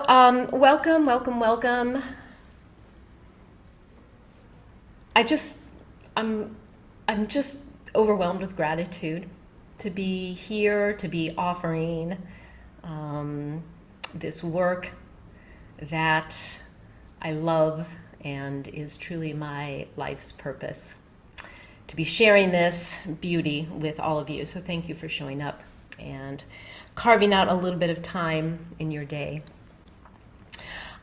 Welcome, welcome, welcome. I just, I'm, I'm just overwhelmed with gratitude to be here, to be offering um, this work that I love and is truly my life's purpose. To be sharing this beauty with all of you. So thank you for showing up and carving out a little bit of time in your day.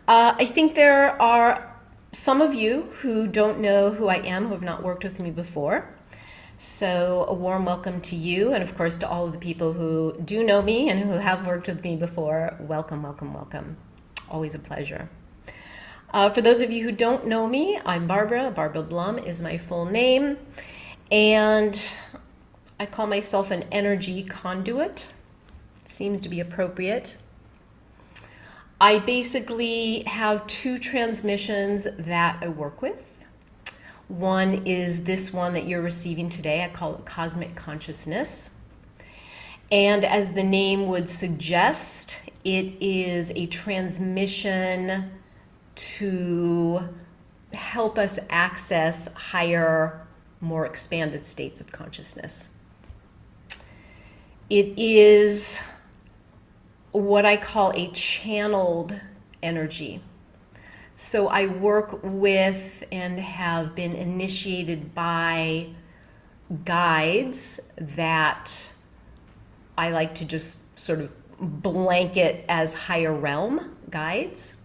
I think there are some of you who don't know who I am, who have not worked with me before. So a warm welcome to you, and of course to all of the people who do know me and who have worked with me before. Welcome, welcome, welcome. Always a pleasure. For those of you who don't know me, I'm Barbara. Barbara Blum is my full name, and I call myself an energy conduit. It seems to be appropriate. I basically have two transmissions that I work with. One is this one that you're receiving today. I call it cosmic consciousness. And as the name would suggest, it is a transmission to help us access higher, more expanded states of consciousness. It is what I call a channeled energy. So I work with and have been initiated by guides that I like to just sort of blanket as higher realm guides.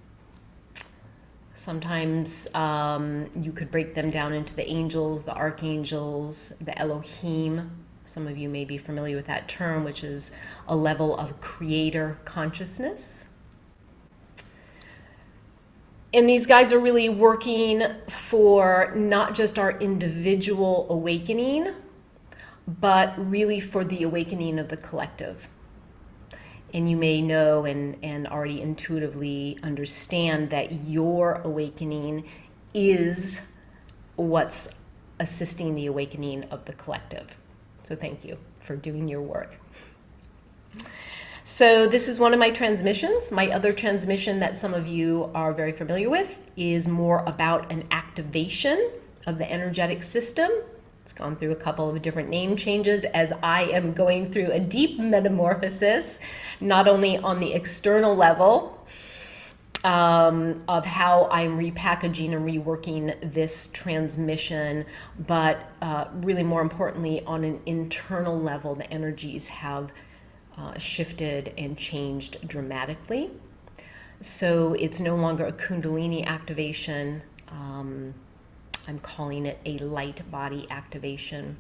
Sometimes you could break them down into the angels, the archangels, the Elohim. Some of you may be familiar with that term, which is a level of creator consciousness. And these guides are really working for not just our individual awakening, but really for the awakening of the collective. And you may know and already intuitively understand that your awakening is what's assisting the awakening of the collective. So thank you for doing your work. So this is one of my transmissions. My other transmission that some of you are very familiar with is more about an activation of the energetic system. It's gone through a couple of different name changes as I am going through a deep metamorphosis, not only on the external level of how I'm repackaging and reworking this transmission, but really more importantly, on an internal level, the energies have shifted and changed dramatically. So it's no longer a kundalini activation. I'm calling it a light body activation.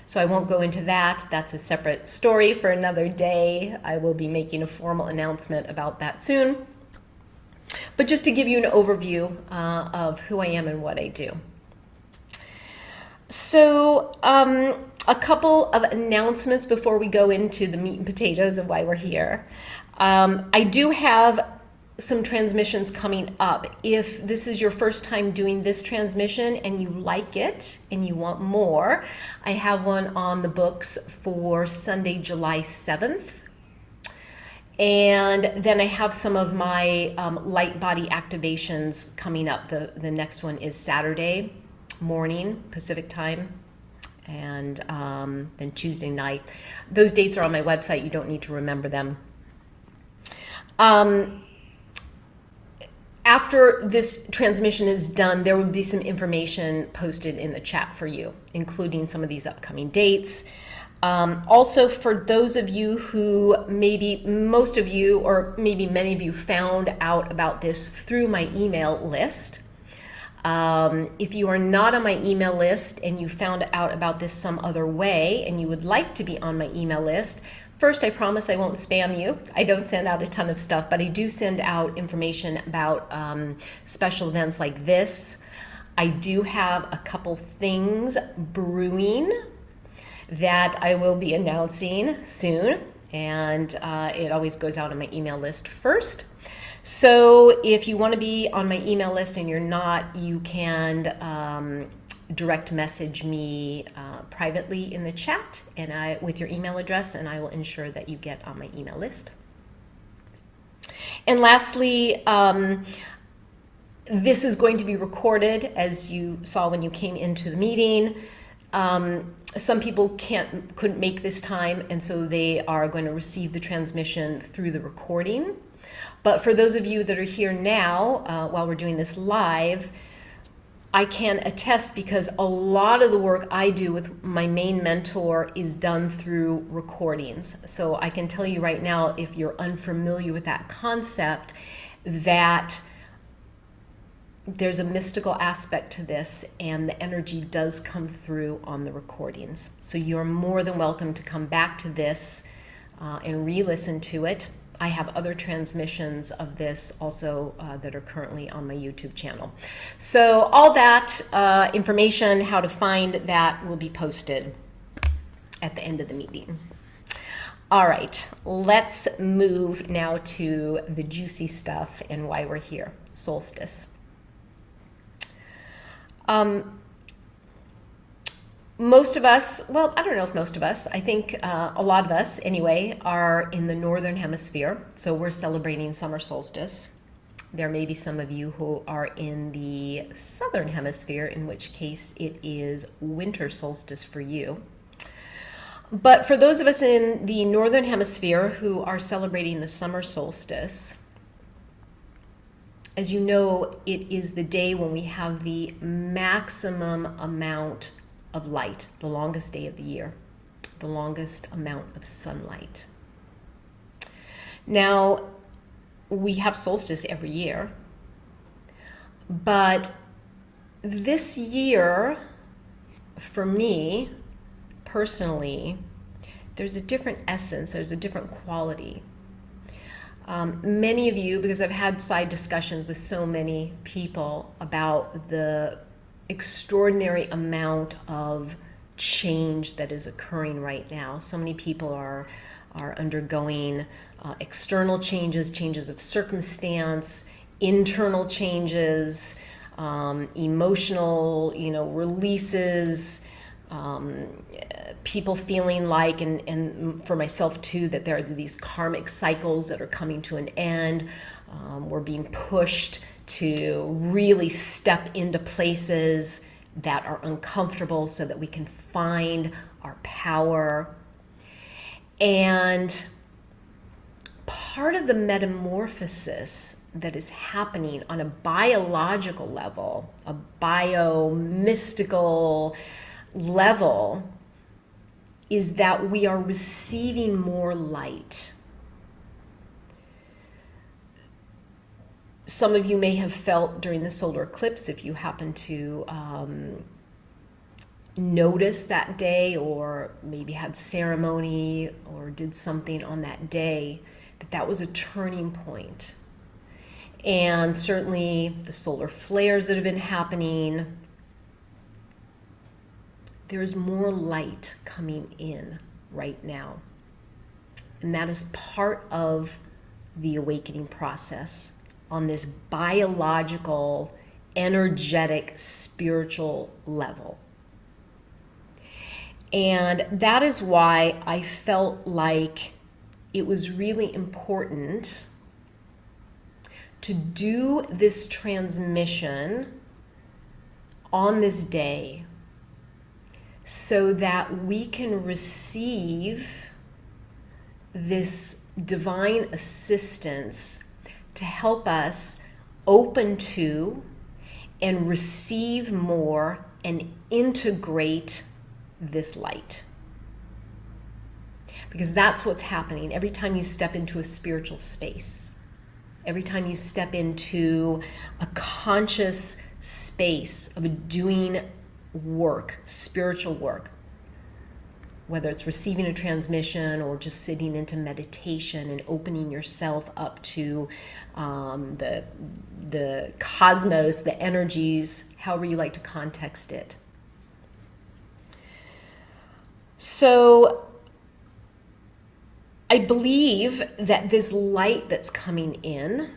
So I won't go into that. That's a separate story for another day. I will be making a formal announcement about that soon. But just to give you an overview of who I am and what I do. So a couple of announcements before we go into the meat and potatoes of why we're here. I do have some transmissions coming up. If this is your first time doing this transmission and you like it and you want more, I have one on the books for Sunday, July 7th. And then I have some of my light body activations coming up. The next one is Saturday morning, Pacific time, and then Tuesday night. Those dates are on my website. You don't need to remember them. After this transmission is done, there will be some information posted in the chat for you, including some of these upcoming dates. Also, for those of you who maybe most of you or maybe many of you found out about this through my email list. If you are not on my email list and you found out about this some other way and you would like to be on my email list, first, I promise I won't spam you. I don't send out a ton of stuff, but I do send out information about special events like this. I do have a couple things brewing that I will be announcing soon, and it always goes out on my email list first. So if you want to be on my email list and you're not, you can direct message me privately in the chat and with your email address, and I will ensure that you get on my email list. And lastly, this is going to be recorded, as you saw when you came into the meeting. Some people couldn't make this time, and so they are going to receive the transmission through the recording. But for those of you that are here now, while we're doing this live, I can attest, because a lot of the work I do with my main mentor is done through recordings. So I can tell you right now, if you're unfamiliar with that concept, that there's a mystical aspect to this, and the energy does come through on the recordings. So you're more than welcome to come back to this and re-listen to it. I have other transmissions of this also that are currently on my YouTube channel. So all that information, how to find that, will be posted at the end of the meeting. All right, let's move now to the juicy stuff and why we're here, solstice. Most of us, well, I don't know if most of us, I think a lot of us anyway, are in the northern hemisphere, so we're celebrating summer solstice. There may be some of you who are in the southern hemisphere, in which case it is winter solstice for you. But for those of us in the northern hemisphere who are celebrating the summer solstice, as you know, it is the day when we have the maximum amount of light, the longest day of the year, the longest amount of sunlight. Now, we have solstice every year, but this year, for me personally, there's a different essence, there's a different quality. Many of you, because I've had side discussions with so many people about the extraordinary amount of change that is occurring right now. So many people are undergoing external changes, changes of circumstance, internal changes, emotional, releases, people feeling like, and for myself too, that there are these karmic cycles that are coming to an end. We're being pushed to really step into places that are uncomfortable so that we can find our power. And part of the metamorphosis that is happening on a biological level, a bio-mystical level, is that we are receiving more light. Some of you may have felt during the solar eclipse, if you happen to notice that day, or maybe had ceremony or did something on that day, that was a turning point. And certainly the solar flares that have been happening, there is more light coming in right now. And that is part of the awakening process on this biological, energetic, spiritual level. And that is why I felt like it was really important to do this transmission on this day so that we can receive this divine assistance to help us open to and receive more and integrate this light. Because that's what's happening every time you step into a spiritual space. Every time you step into a conscious space of doing work, spiritual work, whether it's receiving a transmission or just sitting into meditation and opening yourself up to the cosmos, the energies, however you like to context it. So I believe that this light that's coming in,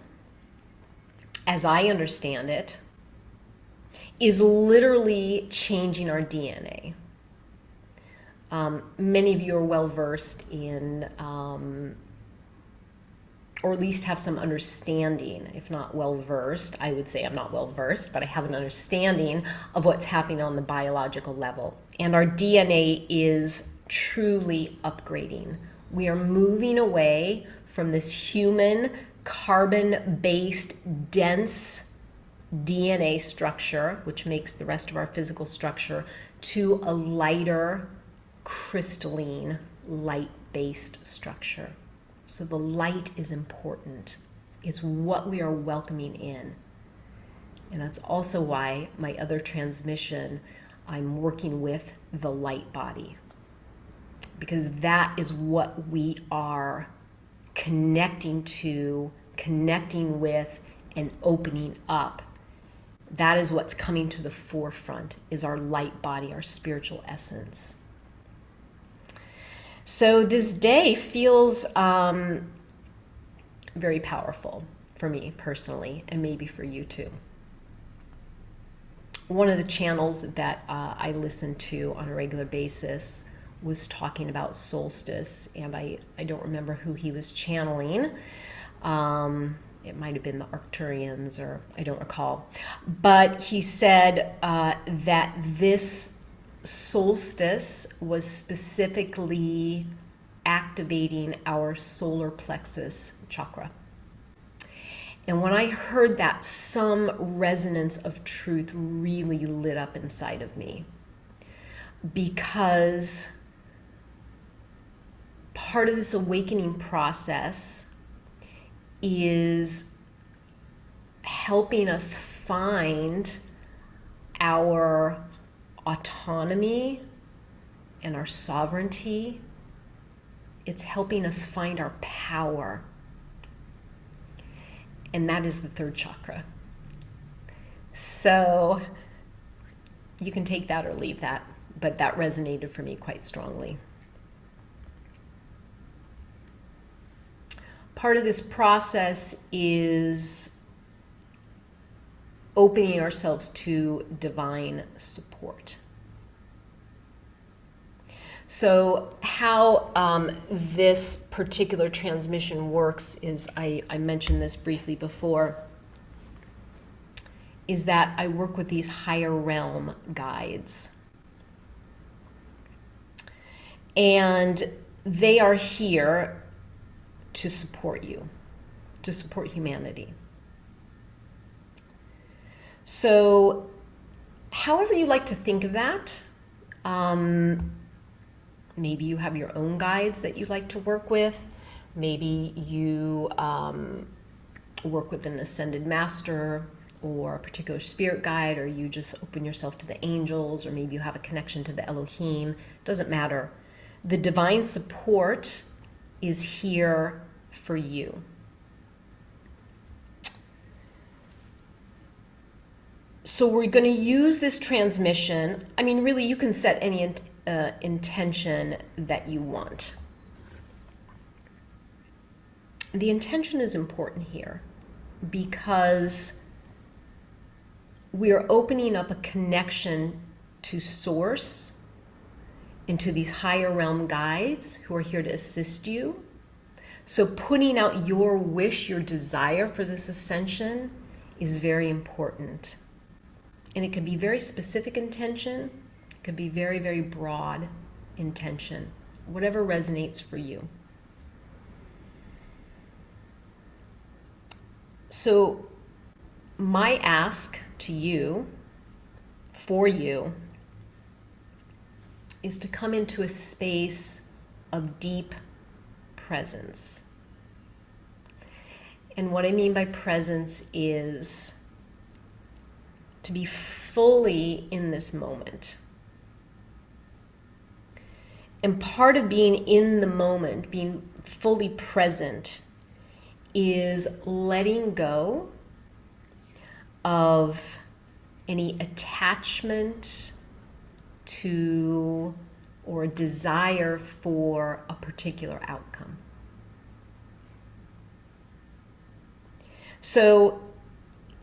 as I understand it, is literally changing our DNA. Many of you are well versed in or at least have some understanding, if not well-versed. I would say I'm not well-versed, but I have an understanding of what's happening on the biological level. And our DNA is truly upgrading. We are moving away from this human, carbon-based, dense DNA structure, which makes the rest of our physical structure, to a lighter, crystalline, light-based structure. So the light is important. It's what we are welcoming in. And that's also why my other transmission, I'm working with the light body. Because that is what we are connecting to, connecting with, and opening up. That is what's coming to the forefront, is our light body, our spiritual essence. So this day feels very powerful for me personally, and maybe for you too. One of the channels that I listen to on a regular basis was talking about Solstice, and I don't remember who he was channeling. It might have been the Arcturians, or I don't recall. But he said that this solstice was specifically activating our solar plexus chakra. And when I heard that, some resonance of truth really lit up inside of me. Because part of this awakening process is helping us find our autonomy and our sovereignty. It's helping us find our power. And that is the third chakra. So you can take that or leave that, but that resonated for me quite strongly. Part of this process is opening ourselves to divine support. So how this particular transmission works is, I mentioned this briefly before, is that I work with these higher realm guides. And they are here to support you, to support humanity. So however you like to think of that, maybe you have your own guides that you like to work with. Maybe you work with an ascended master or a particular spirit guide, or you just open yourself to the angels, or maybe you have a connection to the Elohim. Doesn't matter. The divine support is here for you. So we're going to use this transmission. I mean, really, you can set any intention that you want. The intention is important here because we are opening up a connection to Source and to these higher realm guides who are here to assist you. So putting out your wish, your desire for this ascension is very important. And it can be very specific intention. It could be very, very broad intention, whatever resonates for you. So my ask to you, for you, is to come into a space of deep presence. And what I mean by presence is to be fully in this moment. And part of being in the moment, being fully present, is letting go of any attachment to or desire for a particular outcome. So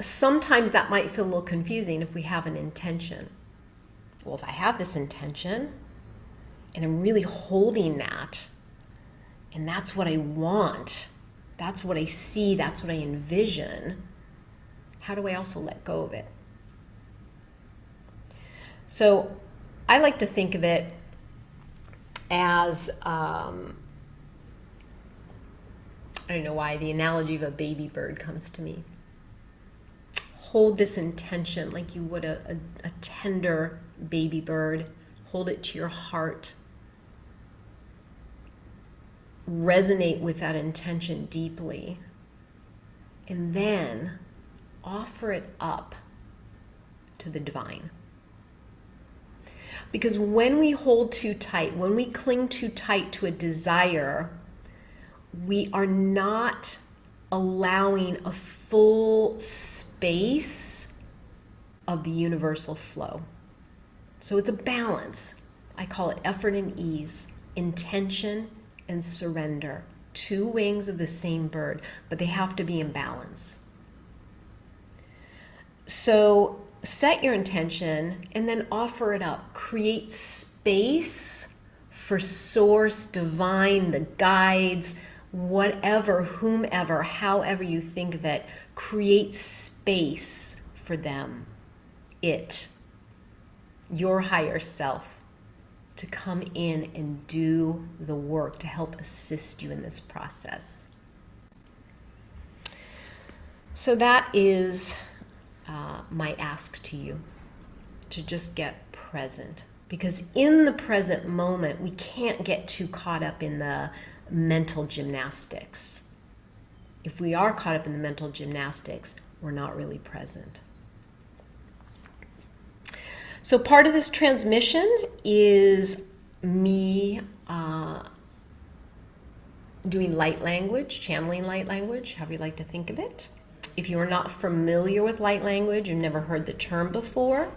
sometimes that might feel a little confusing if we have an intention. Well, if I have this intention and I'm really holding that, and that's what I want, That's what I see. That's what I envision. How do I also let go of it? So I like to think of it as, I don't know why, the analogy of a baby bird comes to me. Hold this intention like you would a tender baby bird. Hold it to your heart. Resonate with that intention deeply. And then offer it up to the divine. Because when we hold too tight, when we cling too tight to a desire, we are not allowing a full space of the universal flow. So it's a balance. I call it effort and ease, intention and surrender. Two wings of the same bird, but they have to be in balance. So set your intention and then offer it up. Create space for source, divine, the guides, whatever, whomever, however you think of it. Create space for them. Your higher self, to come in and do the work to help assist you in this process. So that is my ask to you, to just get present. Because in the present moment, we can't get too caught up in the mental gymnastics. If we are caught up in the mental gymnastics, we're not really present. So part of this transmission is me doing light language, channeling light language, however you like to think of it. If you are not familiar with light language, you've never heard the term before,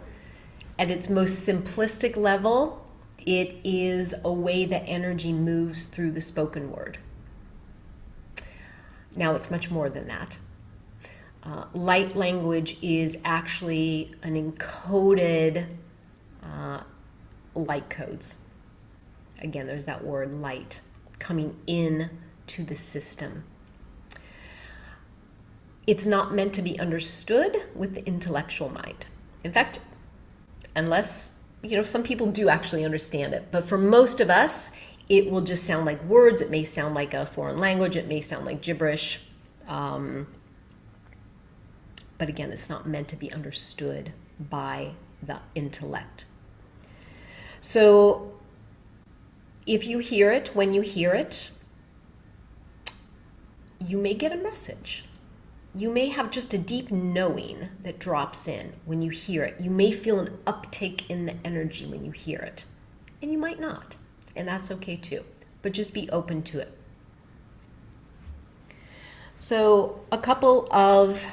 at its most simplistic level, it is a way that energy moves through the spoken word. Now, it's much more than that. Light language is actually an encoded light codes. Again, there's that word light coming in to the system. It's not meant to be understood with the intellectual mind. In fact, unless, some people do actually understand it, but for most of us, it will just sound like words. It may sound like a foreign language. It may sound like gibberish. But again, it's not meant to be understood by the intellect. So if you hear it, when you hear it, you may get a message. You may have just a deep knowing that drops in when you hear it. You may feel an uptick in the energy when you hear it. And you might not. And that's okay too. But just be open to it. So a couple of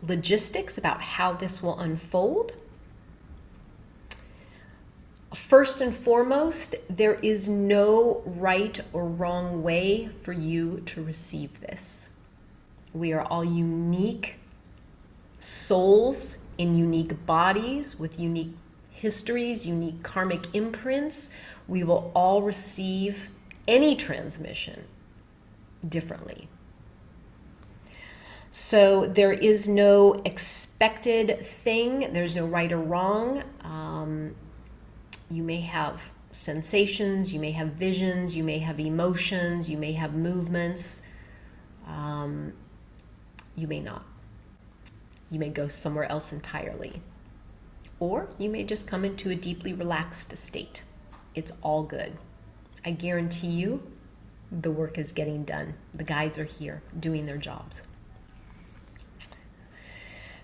logistics about how this will unfold. First and foremost, there is no right or wrong way for you to receive this. We are all unique souls in unique bodies with unique histories, unique karmic imprints. We will all receive any transmission differently. So there is no expected thing. There's no right or wrong. You may have sensations, you may have visions, you may have emotions, you may have movements. You may not. You may go somewhere else entirely. Or you may just come into a deeply relaxed state. It's all good. I guarantee you the work is getting done. The guides are here doing their jobs.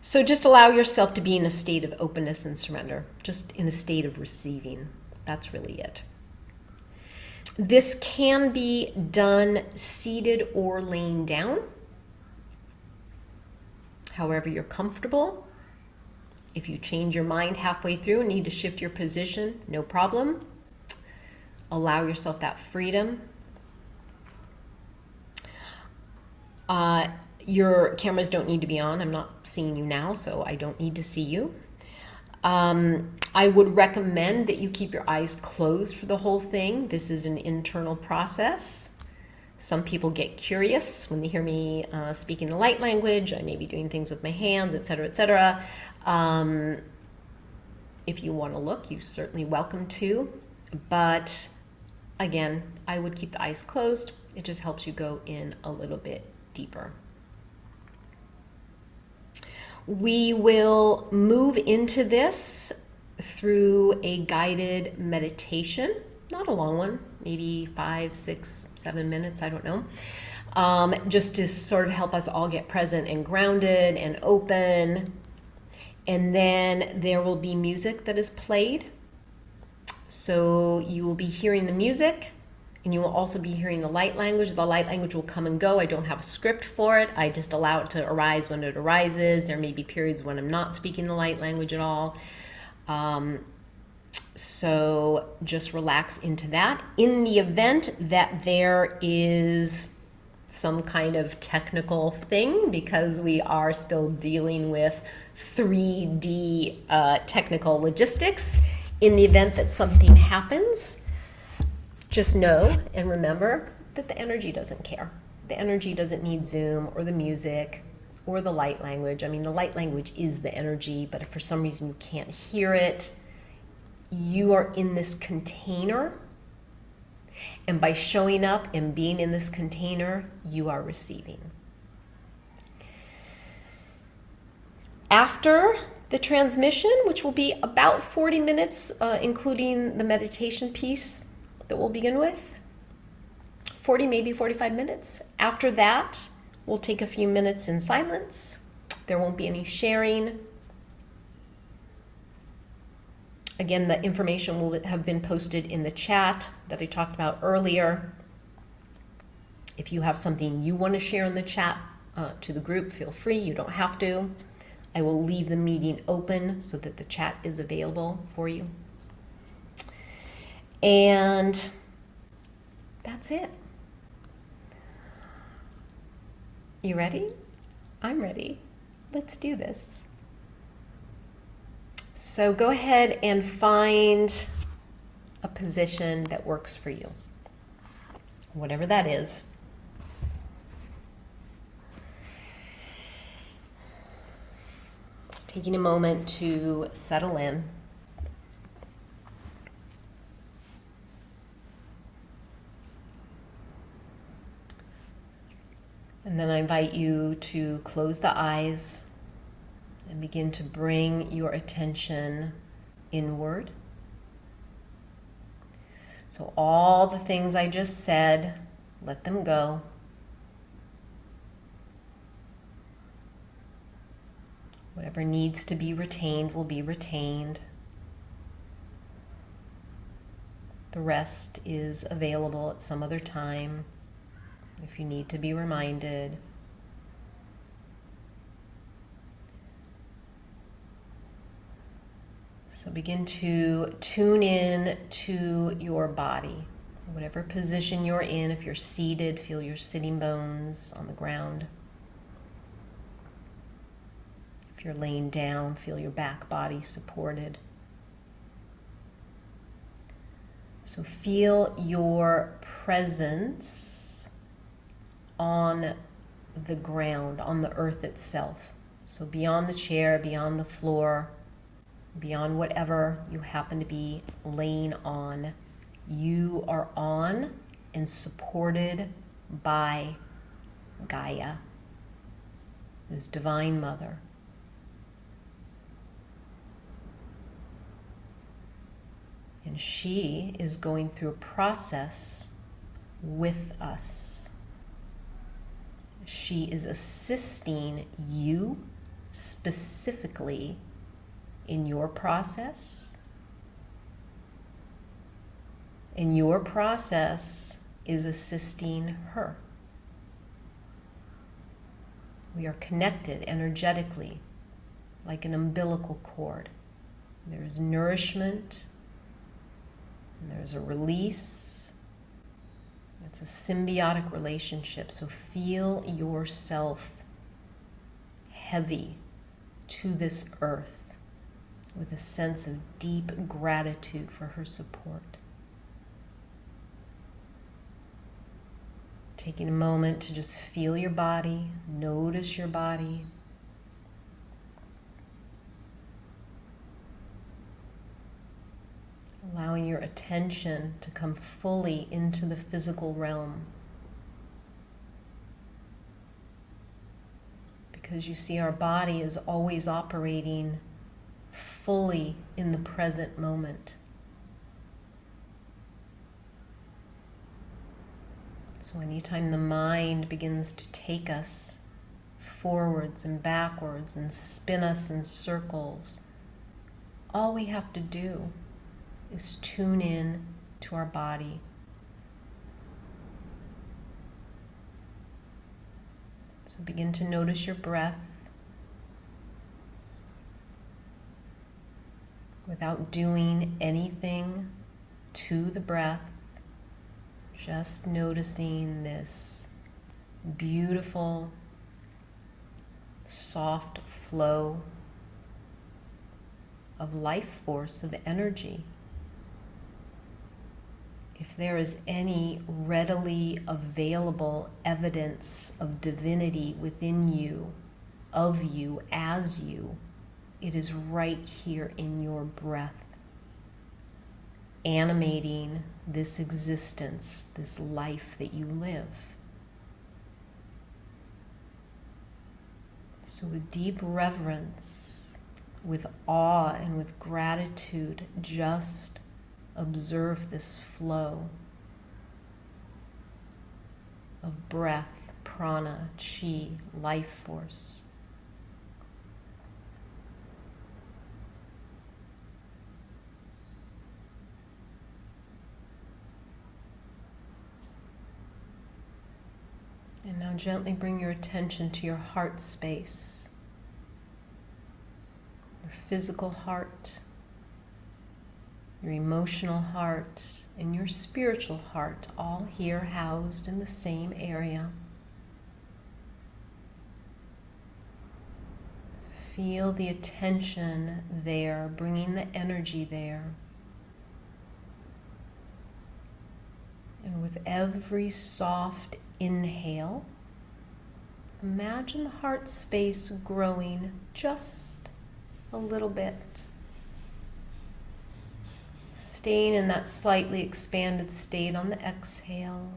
So just allow yourself to be in a state of openness and surrender, just in a state of receiving. That's really it. This can be done seated or laying down, however you're comfortable. If you change your mind halfway through and need to shift your position, no problem. Allow yourself that freedom. Your cameras don't need to be on. I'm not seeing you now, so I don't need to see you. I would recommend that you keep your eyes closed for the whole thing. This is an internal process. Some people get curious when they hear me speaking the light language. I may be doing things with my hands, etc., etc. If you want to look, you're certainly welcome to. But again, I would keep the eyes closed. It just helps you go in a little bit deeper. We will move into this through a guided meditation, not a long one, maybe 5, 6, 7 minutes, I don't know, just to sort of help us all get present and grounded and open. And then there will be music that is played. So you will be hearing the music, and you will also be hearing the light language. The light language will come and go. I don't have a script for it. I just allow it to arise when it arises. There may be periods when I'm not speaking the light language at all. So just relax into that. In the event that there is some kind of technical thing, because we are still dealing with 3D technical logistics, in the event that something happens, just know and remember that the energy doesn't care. The energy doesn't need Zoom or the music or the light language. I mean, the light language is the energy, but if for some reason you can't hear it, you are in this container. And by showing up and being in this container, you are receiving. After the transmission, which will be about 40 minutes, including the meditation piece that we'll begin with, 40, maybe 45 minutes. After that, we'll take a few minutes in silence. There won't be any sharing. Again, the information will have been posted in the chat that I talked about earlier. If you have something you want to share in the chat to the group, feel free. You don't have to. I will leave the meeting open so that the chat is available for you. And that's it. You ready? I'm ready. Let's do this. So go ahead and find a position that works for you, whatever that is. Just taking a moment to settle in. And then I invite you to close the eyes and begin to bring your attention inward. So all the things I just said, let them go. Whatever needs to be retained will be retained. The rest is available at some other time if you need to be reminded. So begin to tune in to your body, whatever position you're in. If you're seated, feel your sitting bones on the ground. If you're laying down, feel your back body supported. So feel your presence on the ground, on the earth itself. So beyond the chair, beyond the floor, beyond whatever you happen to be laying on, you are on and supported by Gaia, this Divine Mother. And she is going through a process with us. She is assisting you specifically in your process. And your process is assisting her. We are connected energetically like an umbilical cord. There is nourishment, and there's a release. It's a symbiotic relationship. So feel yourself heavy to this earth with a sense of deep gratitude for her support. Taking a moment to just feel your body, notice your body. Allowing your attention to come fully into the physical realm. Because you see, our body is always operating fully in the present moment. So anytime the mind begins to take us forwards and backwards and spin us in circles, all we have to do is tune in to our body. So begin to notice your breath without doing anything to the breath, just noticing this beautiful, soft flow of life force, of energy. If there is any readily available evidence of divinity within you, of you, as you, it is right here in your breath, animating this existence, this life that you live. So with deep reverence, with awe and with gratitude, just observe this flow of breath, prana, chi, life force. And now gently bring your attention to your heart space, your physical heart, your emotional heart, and your spiritual heart, all here housed in the same area. Feel the attention there, bringing the energy there. And with every soft inhale, imagine the heart space growing just a little bit. Staying in that slightly expanded state on the exhale.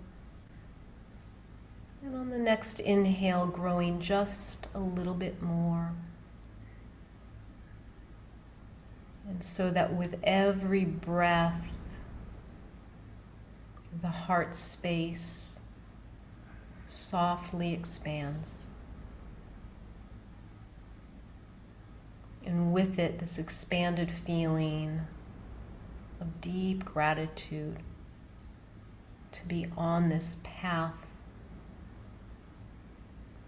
And on the next inhale, growing just a little bit more. And so that with every breath, the heart space softly expands. And with it, this expanded feeling of deep gratitude to be on this path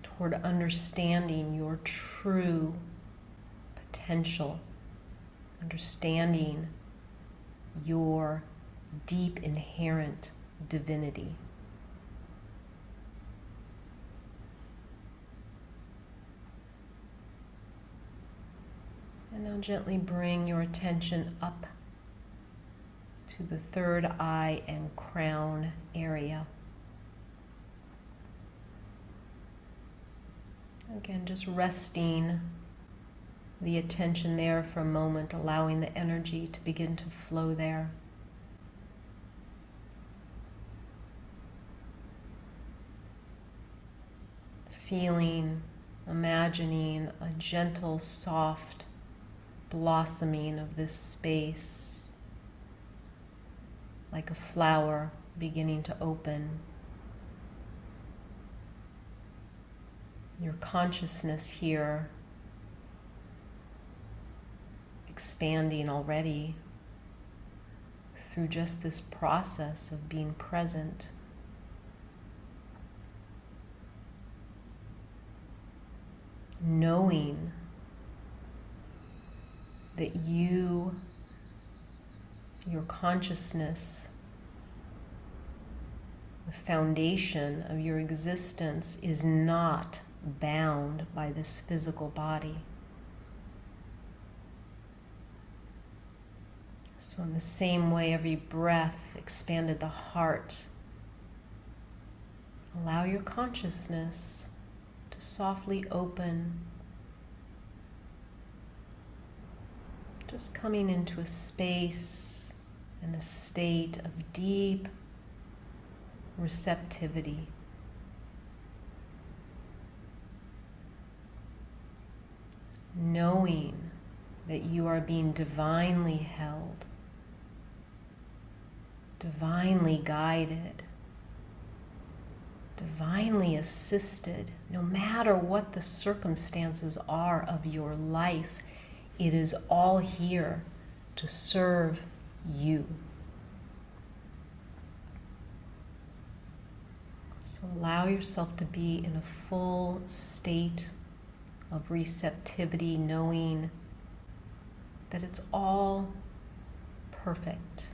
toward understanding your true potential, understanding your deep inherent divinity. And now gently bring your attention up to the third eye and crown area. Again, just resting the attention there for a moment, allowing the energy to begin to flow there. Feeling, imagining a gentle, soft blossoming of this space, like a flower beginning to open. Your consciousness here expanding already through just this process of being present. Knowing that you, your consciousness, the foundation of your existence is not bound by this physical body. So in the same way, every breath expanded the heart, Allow your consciousness to softly open, just coming into a space and a state of deep receptivity. Knowing that you are being divinely held, divinely guided, divinely assisted, no matter what the circumstances are of your life, it is all here to serve you. So allow yourself to be in a full state of receptivity, knowing that it's all perfect.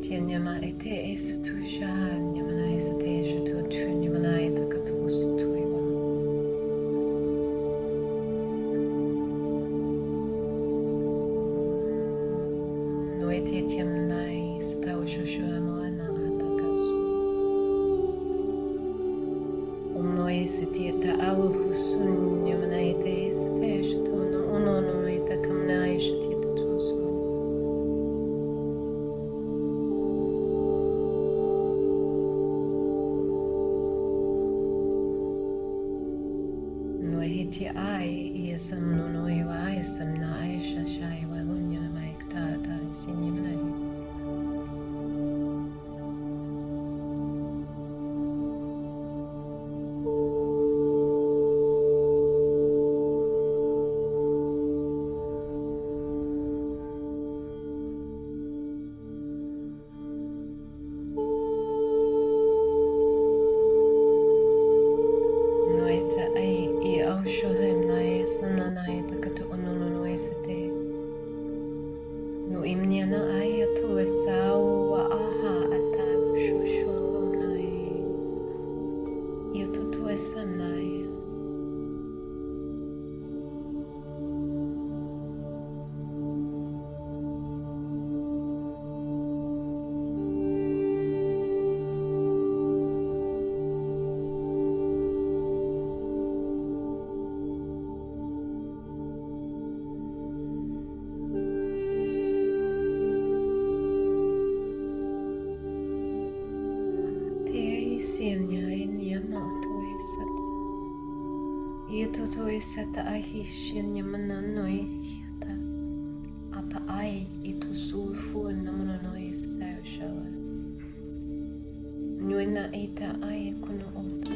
Nyama ete esutu shan nyamana esate shutu tu nyamana eta katu sutu iwa. No ete tiam nai sata ushushu amana atakasu. No esate eta awu husun nyamana ete esate shutu no ono no eta kamna esate tu so. Ti ai isam no no iwa isam na aisha shai wa lunya na maikta ta sinyi mnai. katu onono isate. No imniana aya tu esau wa aha ata shoshoronai. Yututu esanai. Seta ahishin yamananoi hiata apa ai itu sulfu namananoi stau shawa nuina ita ai kuno oto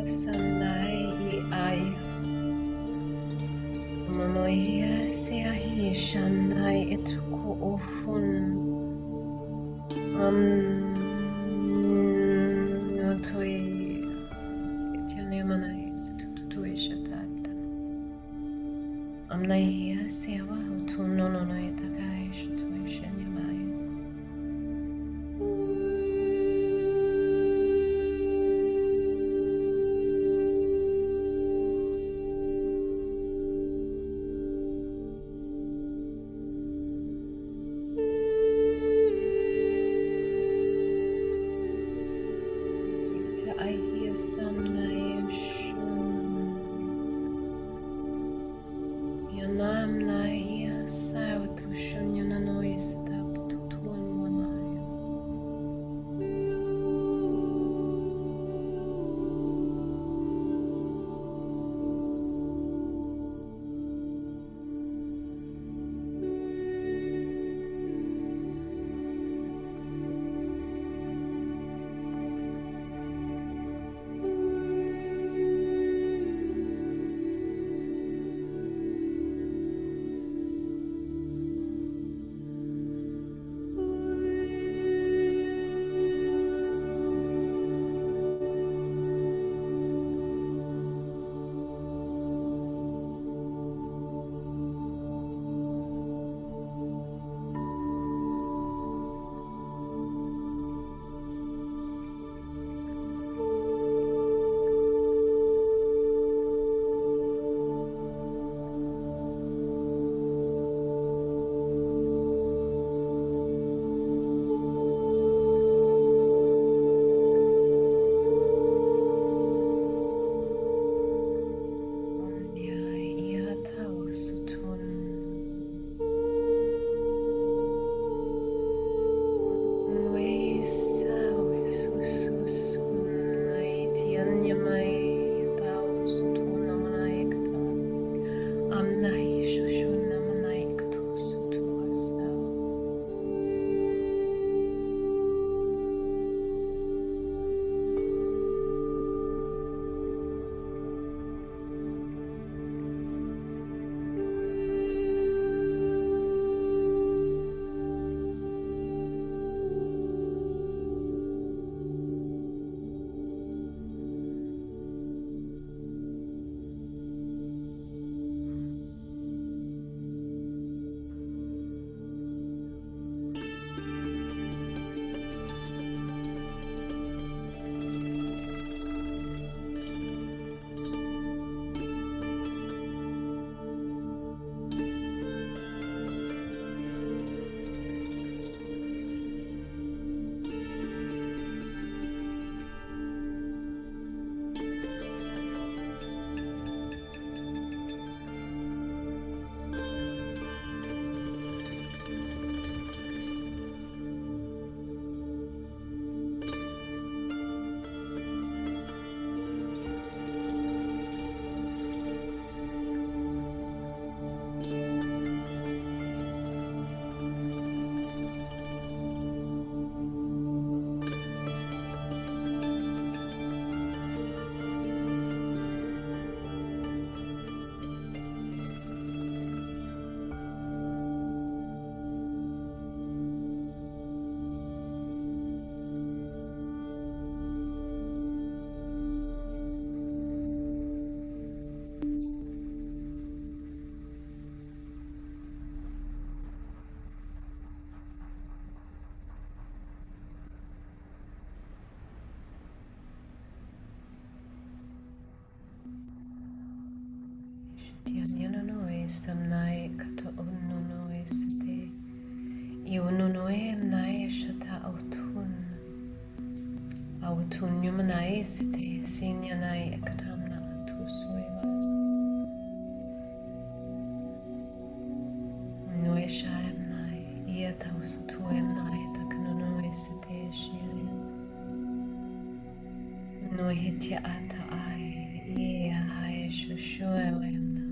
sanai ai monoia se ahishanai etuko ofun notoi setiane manai setutui shatata amnai se wa tu no itakai shtui shanyamai. I hear some nation. Yanam na ia sautushan yananois tap tutuan wanai. Tianyanoi samnai kato ununoi sete. Iununoi mnai shata autun. Autun yumanai sete. Sinyanai ekatamna atusuiva. Noi shaemnai. Iataus tuemnai takanunoi sete shiayan. Noi hitia ata ai. Ia hai shushuewena.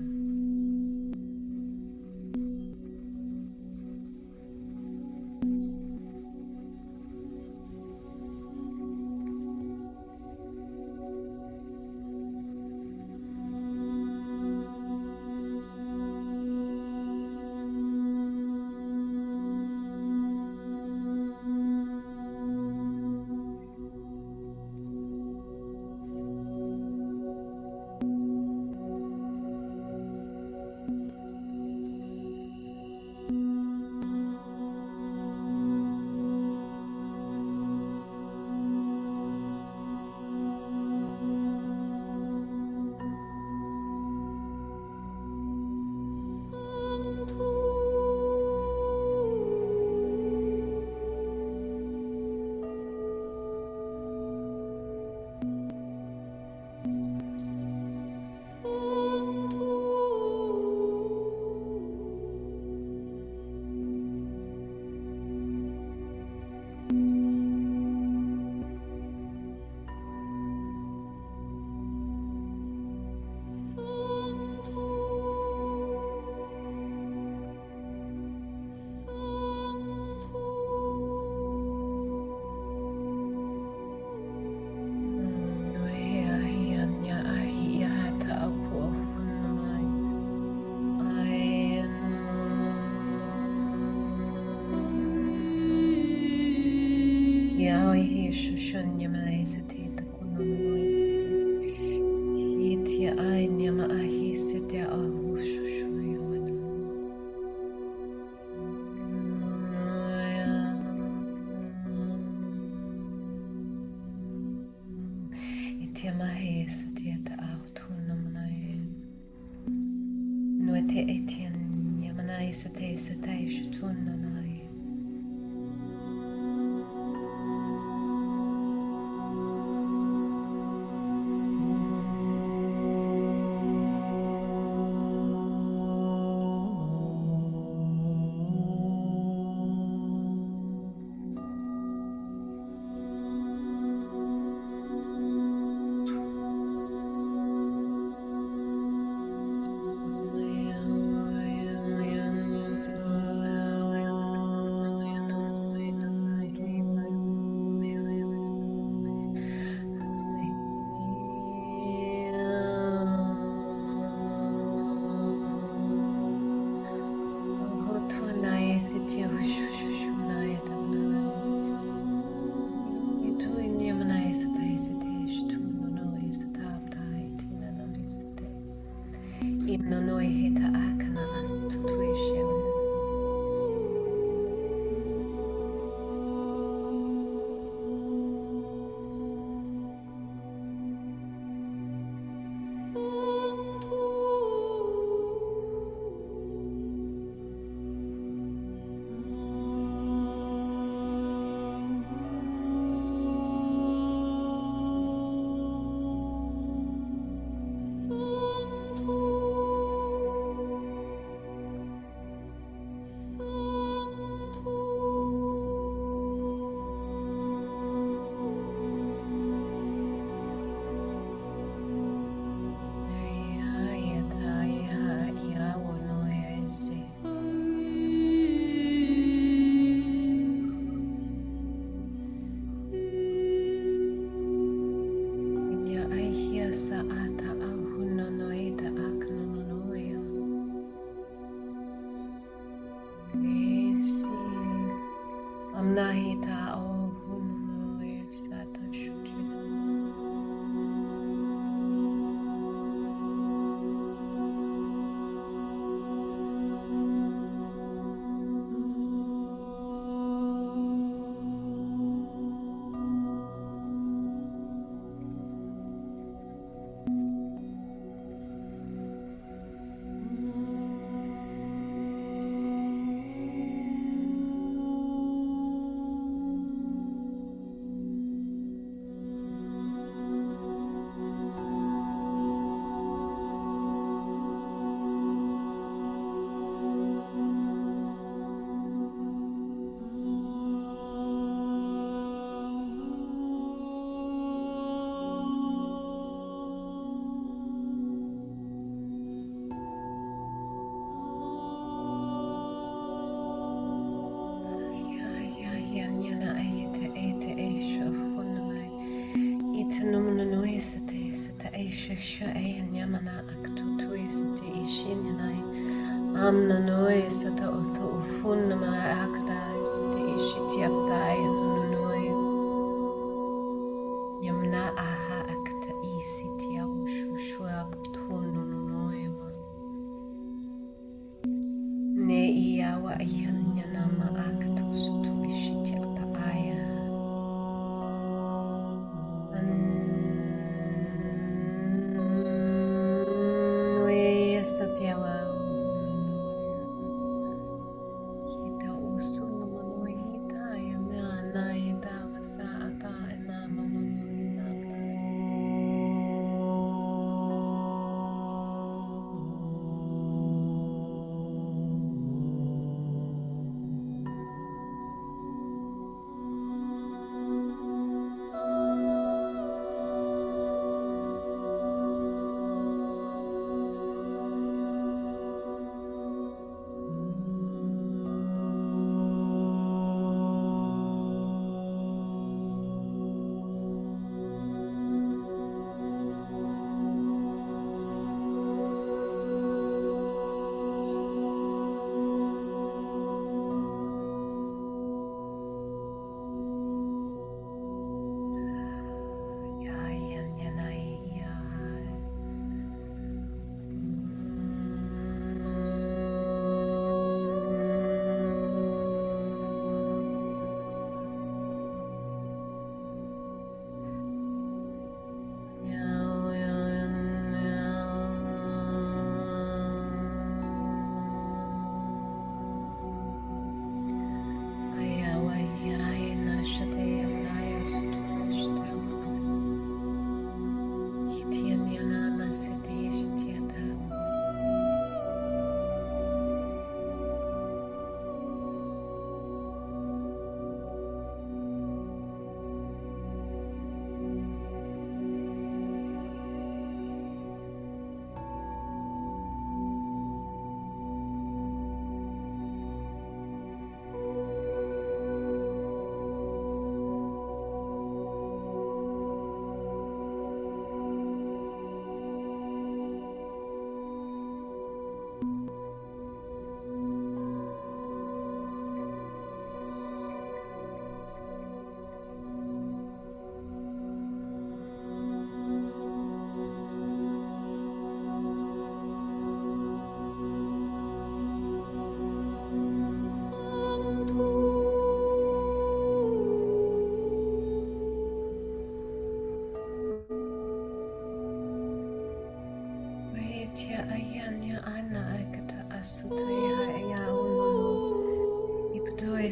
Amna noi sata oto ufun mala akda siti ishiti abdai nunui yamna aha akta isiti awushu shua btun nunui ne iawa ayanya nama akta sutu ishiti abaya nui satiawa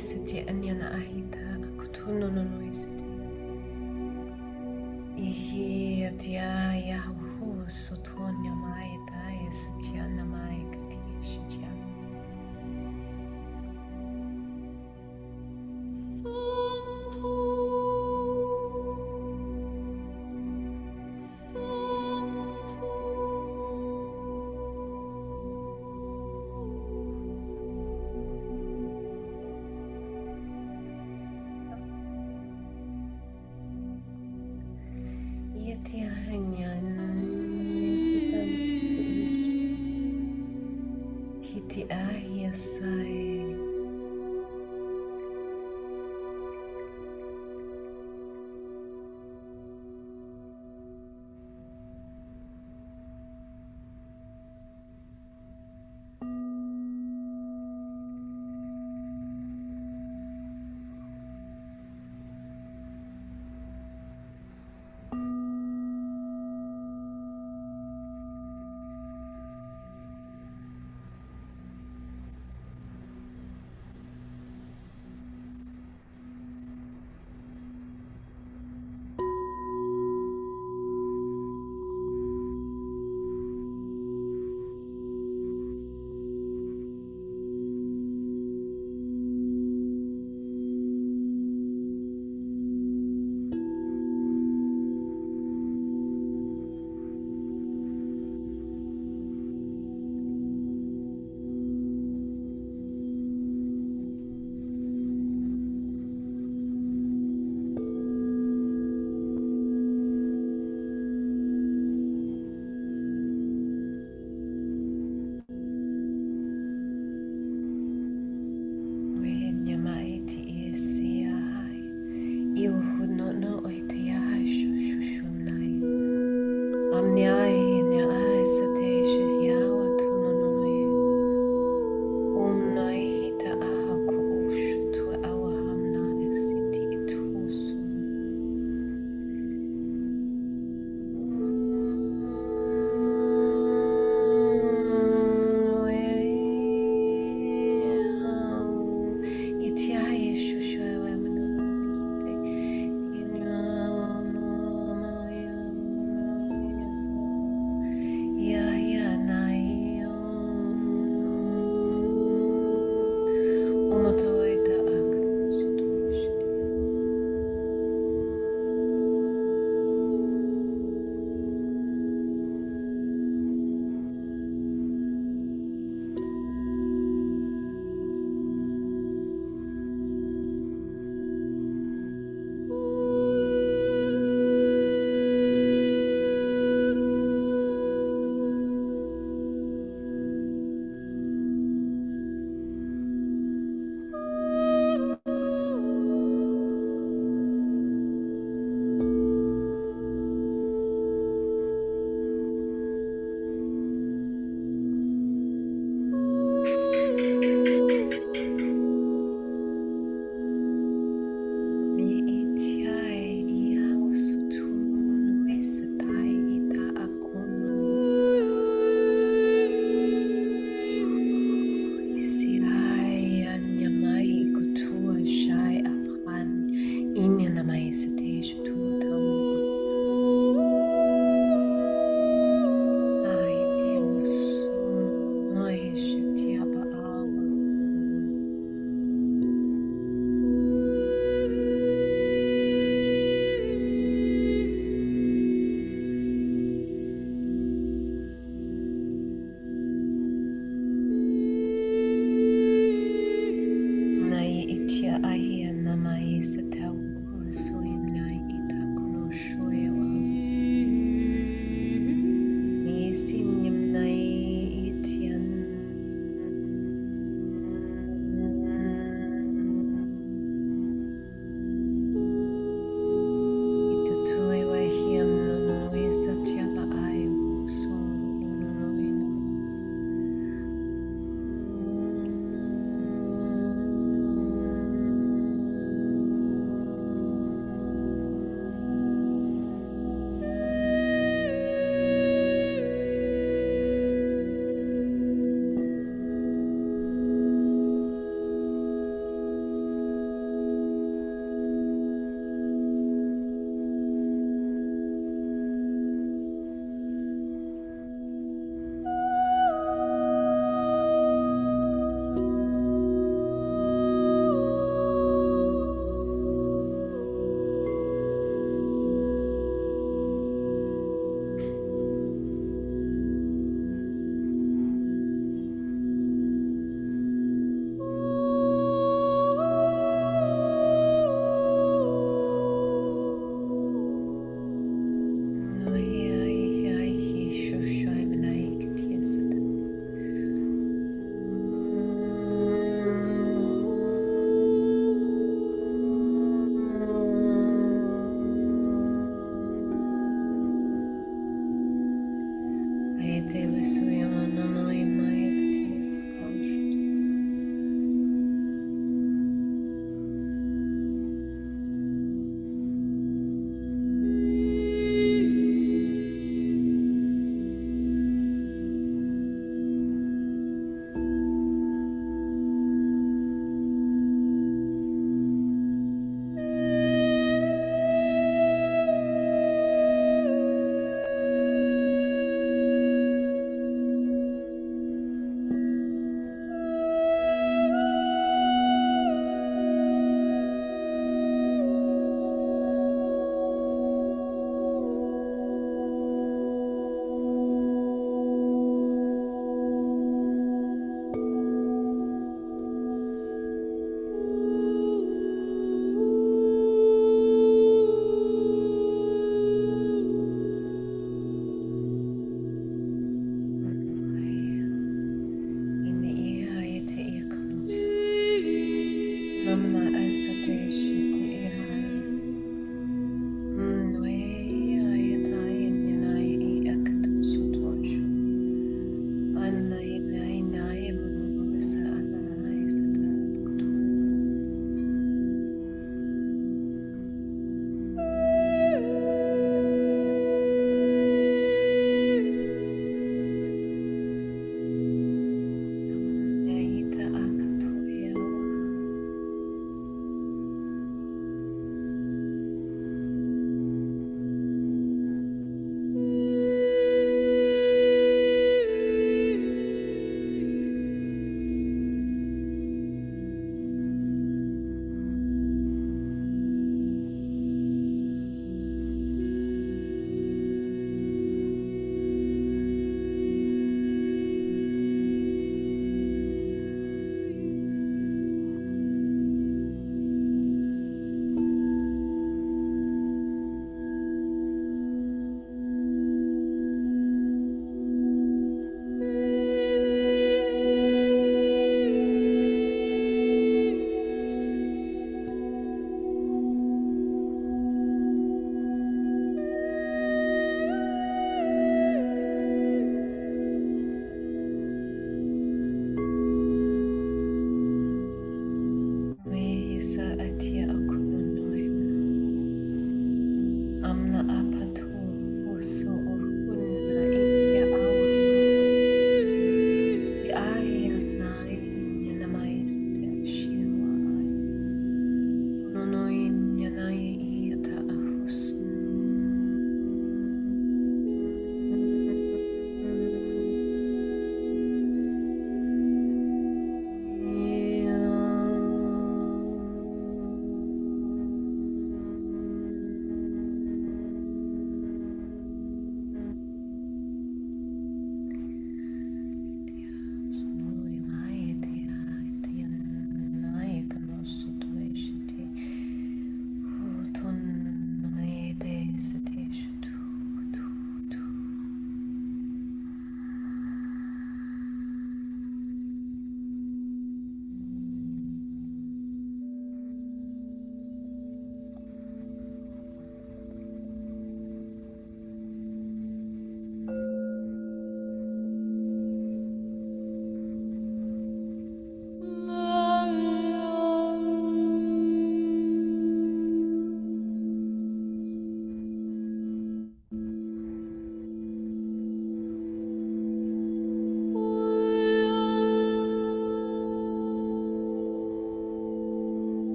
Siti anyana ahita akutuno no siti ihi atia yahu sotonya mai dai sitiana mai kati shitiana Kiti ahia sai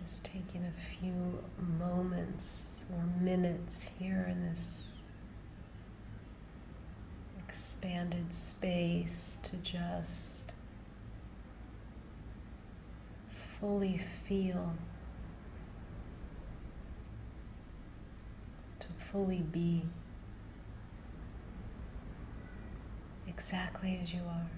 Just taking a few moments or minutes here in this expanded space to just fully feel, to fully be exactly as you are.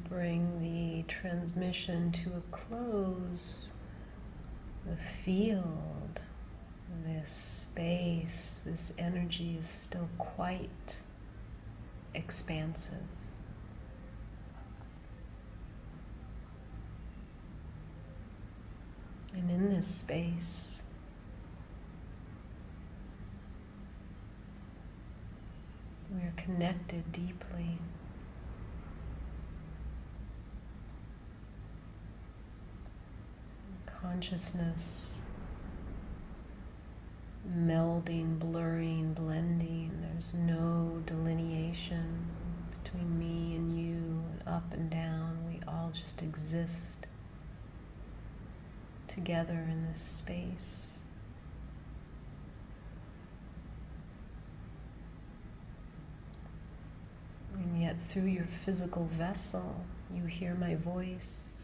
bring the transmission to a close, the field, this space, this energy is still quite expansive. And in this space, we are connected deeply. Consciousness melding, blurring, blending. There's no delineation between me and you, and up and down. We all just exist together in this space. And yet through your physical vessel, you hear my voice.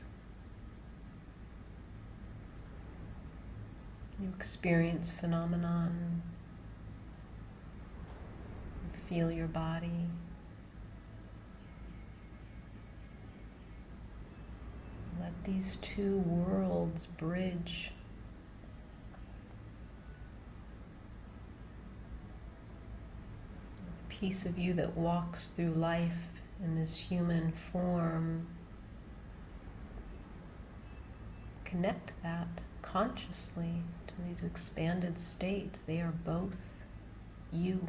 You experience phenomenon. You feel your body. Let these two worlds bridge. A piece of you that walks through life in this human form. Connect that consciously to these expanded states. They are both you.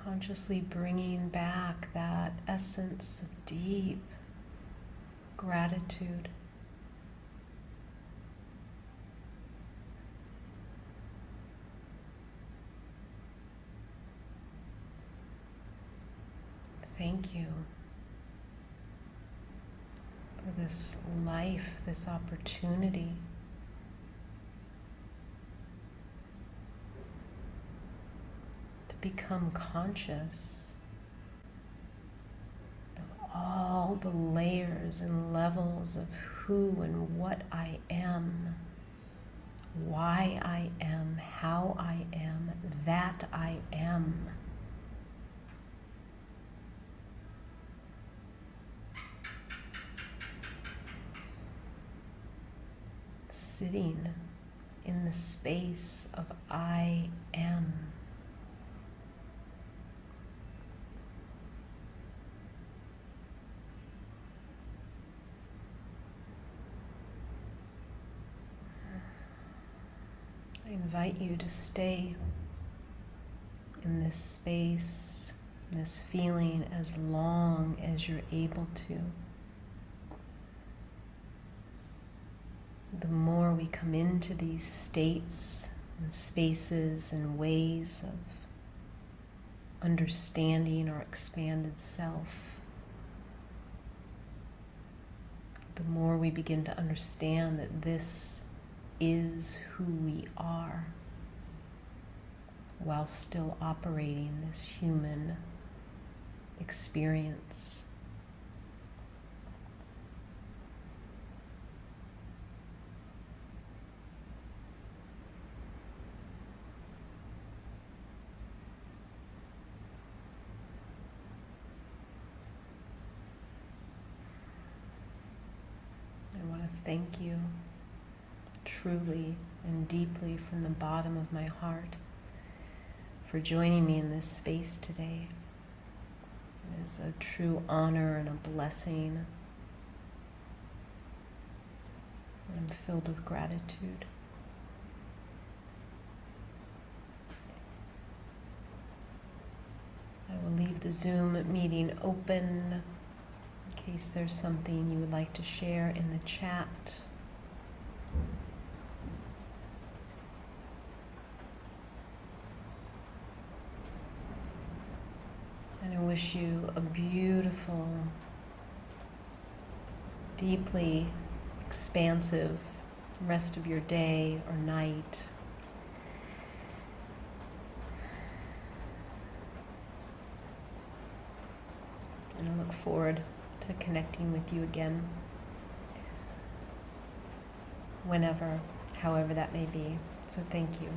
Consciously bringing back that essence of deep gratitude. Thank you for this life, this opportunity. Become conscious of all the layers and levels of who and what I am, why I am, how I am, that I am. Sitting in the space of I am. I invite you to stay in this space, this feeling, as long as you're able to. The more we come into these states and spaces and ways of understanding our expanded self, the more we begin to understand that this is who we are, while still operating this human experience. I want to thank you truly and deeply from the bottom of my heart for joining me in this space today. It is a true honor and a blessing. I'm filled with gratitude. I will leave the Zoom meeting open in case there's something you would like to share in the chat. And I wish you a beautiful deeply expansive rest of your day or night. And I look forward to connecting with you again, whenever, however that may be. So thank you.